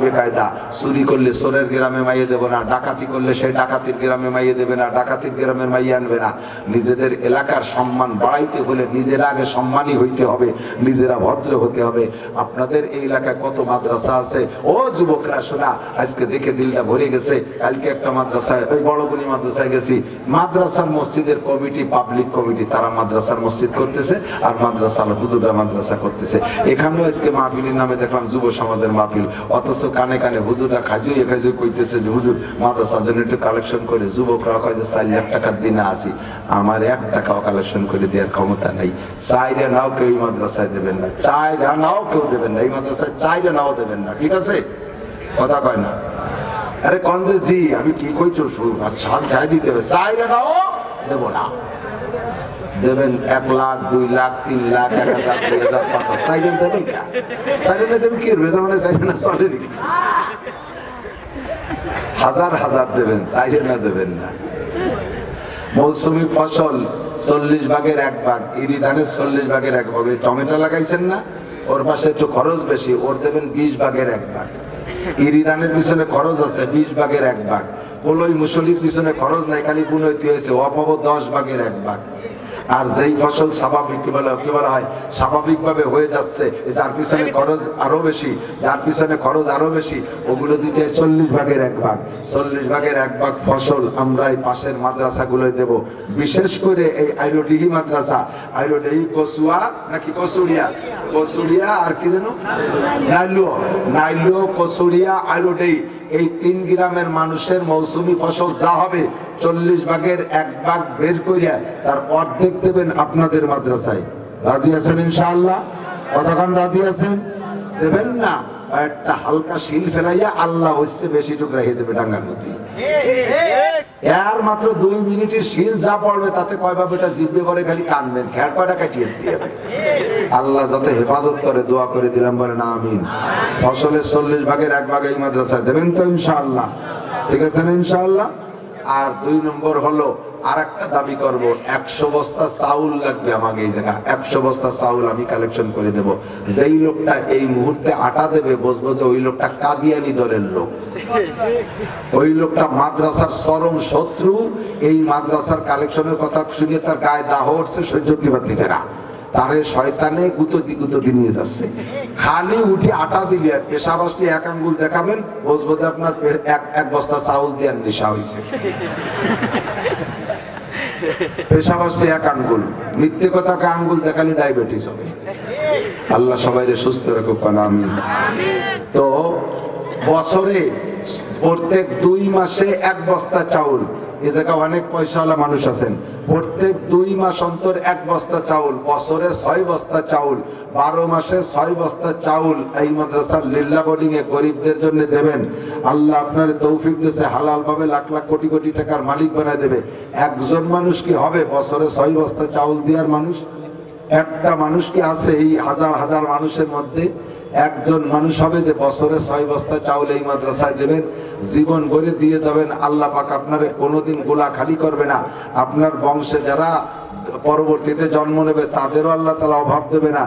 বেকায়দা, চুরি করলে চোরের গ্রামে মাইয়ে দেবো না, ডাকাতি করলে সেই ডাকাতির গ্রামে মাইয়ে দেবে না, ডাকাতির গ্রামে মাইয়ে আনবে না। নিজেদের এলাকার সম্মান বাড়াইতে হলে নিজেরা আগে সম্মানী হইতে হবে, নিজেরা ভদ্র হতে হবে। আপনাদের এই এলাকায় কত মাদ্রাসা আছে ও যুবকরা, শোনা আজকে দেখে দিলটা ভরে গেছে। কালকে একটা মাদ্রাসায়, ওই বড়গুনি মাদ্রাসায় গেছি, মাদ্রাসার মসজিদের কমিটি, পাবলিক কমিটি, তারা মাদ্রাসার মসজিদ করতেছে আর মাদ্রাসার হুজুররা মাদ্রাসা করতেছে। এখানেও আজকে মাহফিলের নামে দেখলাম যুব সমাজের মাহফিল, অথচ কানে কানে হুজুররা খাজুই খাজুই কইতেছে যে হুজুর মাদ্রাসার জন্য একটু কালেকশন করে। যুবকরা কয় যে 4 লাখ টাকার দিনে আসি, আমার 1 টাকাও কালেকশন করে দেওয়ার ক্ষমতা নেই। 4 আনাও কেউ মাদ্রাসায় দেবেন না, 4 আনাও কেউ দেবেন না, এই মাদ্রাসায় 4 আনাও দেবেন না, ঠিক আছে? কথা কয় না? আরে কোন যে জি আমি কি কইছো, সাত চাই দিতে হবে, 4 আনাও দেব না। দেবেন 1 লাখ 2 লাখ 3 লাখ 1 হাজার 2 হাজার 5 হাজার, চাইলেন দেবেন কে? চাইলেন দেবেন কি রোজা মানে চাইলেন না চলে নাকি? হাজার হাজার দেবেন, চাইলেন না দেবেন না। মৌসুমি ফসল 40 ভাগের 1 ভাগ, ইরি ধানের 40 ভাগের 1 ভাগ। টমেটো লাগাইছেন না, ওর পাশে একটু খরচ বেশি, ওর দেবেন 20 ভাগের 1 ভাগ। ইরি ধানের পিছনে খরচ আছে 20 ভাগের 1 ভাগ। কলই মুসলির পিছনে খরচ নাই, খালি বুনইতে হয়েছে, অপাব 10 ভাগের 1 ভাগ। আর যেই ফসল স্বাভাবিক কি বলা হয় স্বাভাবিকভাবে হয়ে যাচ্ছে, যার পিছনে খরচ আরো বেশি, যার পিছনে খরচ আরো বেশি, ওগুলো দিতে 40 ভাগের 1 ভাগ। 40 ভাগের 1 ভাগ ফসল আমরা এই পাশের মাদ্রাসাগুলোয় দেব। বিশেষ করে এই আইরোডিহি মাদ্রাসা, আইরোডিহি কচুয়া নাকি কচুরিয়া, কচুরিয়া আর কি যেন নাইলো কচুরিয়া আইরোডিহি, এই 3 গ্রামের মানুষের মৌসুমি ফসল যা হবে 40 ভাগের 1 ভাগ বের করিয়া তার অর্ধেক দেবেন আপনাদের মাদ্রাসায়। রাজি আছেন ইনশাআল্লাহ? কতক্ষণ রাজি আছেন? দেবেন না? একটা হালকা শিল ফেলাইয়া আল্লাহ হচ্ছে বেশি টুকরা হয়ে দেবে ডাঙ্গার মধ্যে। এর মাত্র 2 মিনিটের শিল যা পড়বে তাতে কয় বাপ এটা জিভে করে খালি কানবেন, খেয়ার কয়টা কাটিয়ে দিয়ে যাবে। আল্লাহ যাতে হেফাজত করে দোয়া করে দিলাম, বলেন আমিন। ফসলের 40 ভাগের 1 ভাগ এই মাদ্রাসায় দেবেন তো ইনশাআল্লাহ? ঠিক আছে না ইনশাআল্লাহ? আর 2 নম্বর হলো আরেকটা দাবি করব, 100 বস্তা চাউল লাগবে আমাকে এই জায়গা। 100 বস্তা চাউল আমি কালেকশন করে দেব। যেই লোকটা এই মুহূর্তে আটা দেবে বুঝবো যে ওই লোকটা কাদিয়ানি দলের লোক, ওই লোকটা মাদ্রাসার চরম শত্রু। এই মাদ্রাসার কালেকশনের কথা শুনে তার গায়ে দাহ উঠছে, সহ্য করতে পারতেছে না। তারে শয়তানে গুতোতি নিয়ে যাচ্ছে। খালি উঠে আটা দিলে পেশাব আসলে 1 আঙ্গুল দেখাবেন, বুঝবো যে আপনার এক বস্তা চাউল দিয়ে নেশা হয়েছে। পেশাব আসলে 1 আঙ্গুল, মিথ্যে কথা আঙ্গুল দেখালে ডায়াবেটিস হবে। আল্লাহ সবাইকে সুস্থ রাখুক, আমিন। তো বছরে প্রত্যেক 2 মাসে 1 বস্তা চাউল, এই জায়গায় অনেক পয়সাওয়ালা মানুষ আছেন, প্রত্যেক 2 মাস অন্তর 1 বস্তা চাউল, বছরে 6 বস্তা চাউল, 12 মাসে 6 বস্তা চাউল এই মাদ্রাসার লিল্লা বোর্ডিং এ গরিবদের জন্য দেবেন। আল্লাহ আপনার তৌফিক দিয়েছে, হালাল ভাবে লাখ লাখ কোটি কোটি টাকার মালিক বানায় দেবে। একজন মানুষ কি হবে বছরে 6 বস্তা চাউল দেওয়ার মানুষ? একটা মানুষ কি আছে এই হাজার হাজার মানুষের মধ্যে? একজন মানুষ হবে যে বছরে 6 বস্তা চাউল এই মাদ্রাসায় দেবেন, জীবন গড়ে দিয়ে যাবেন। আল্লাহ পাক আপনারে কোনোদিন গোলা খালি করবে না। আপনার বংশে যারা পরবর্তীতে জন্ম নেবে তাদেরও আল্লাহ তাআলা অভাব দেবে না।